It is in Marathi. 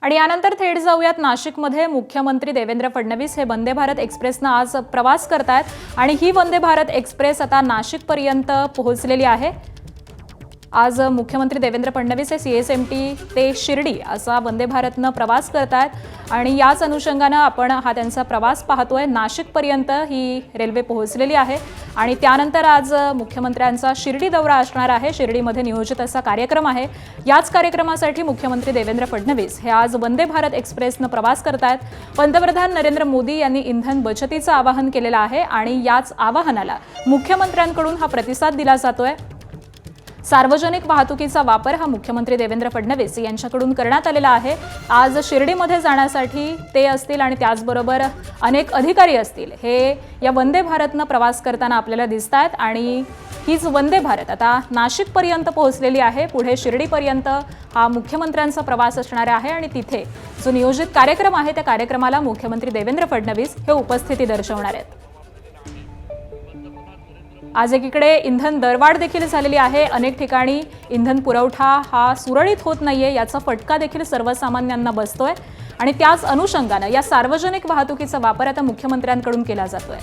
आणि यानंतर थेट जाऊयात नाशिकमध्ये मुख्यमंत्री देवेंद्र फडणवीस हे वंदे भारत एक्सप्रेसनं आज प्रवास करतायत आणि ही वंदे भारत एक्सप्रेस आता नाशिकपर्यंत पोहोचलेली आहे। आज मुख्यमंत्री देवेंद्र फडणवीस हे सीएसएमटी ते शिर्डी असा वंदे भारतनं प्रवास करतायत आणि याच अनुषंगानं आपण हा त्यांचा प्रवास पाहतोय। नाशिकपर्यंत ही रेल्वे पोहोचलेली आहे आणि त्यानंतर आज मुख्यमंत्र्यांचा शिर्डी दौरा असणार आहे। शिर्डीमध्ये नियोजित असा कार्यक्रम आहे। याच कार्यक्रमासाठी मुख्यमंत्री देवेंद्र फडणवीस हे आज वंदे भारत एक्सप्रेसनं प्रवास करतायत। पंतप्रधान नरेंद्र मोदी यांनी इंधन बचतीचं आवाहन केलेलं आहे आणि याच आवाहनाला मुख्यमंत्र्यांकडून हा प्रतिसाद दिला जातोय। सार्वजनिक वाहतुकीचा वापर हा मुख्यमंत्री देवेंद्र फडणवीस यांच्याकडून करण्यात आलेला आहे। आज शिर्डीमध्ये जाण्यासाठी ते असतील आणि त्याचबरोबर अनेक अधिकारी असतील हे या वंदे भारतनं प्रवास करताना आपल्याला दिसतात आणि हीच वंदे भारत आता नाशिकपर्यंत पोहोचलेली आहे। पुढे शिर्डीपर्यंत हा मुख्यमंत्र्यांचा प्रवास असणार आहे आणि तिथे जो नियोजित कार्यक्रम आहे त्या कार्यक्रमाला मुख्यमंत्री देवेंद्र फडणवीस हे उपस्थिती दर्शवणार आहेत। आज एकीकडे इंधन दरवाढ देखील झालेली आहे। अनेक ठिकाणी इंधन पुरवठा हा सुरळीत होत नाहीये, याचा फटका देखील सर्वसामान्यांना बसतोय आणि त्याच अनुषंगाने या सार्वजनिक वाहतुकीचा वापर आता मुख्यमंत्र्यांकडून केला जातोय।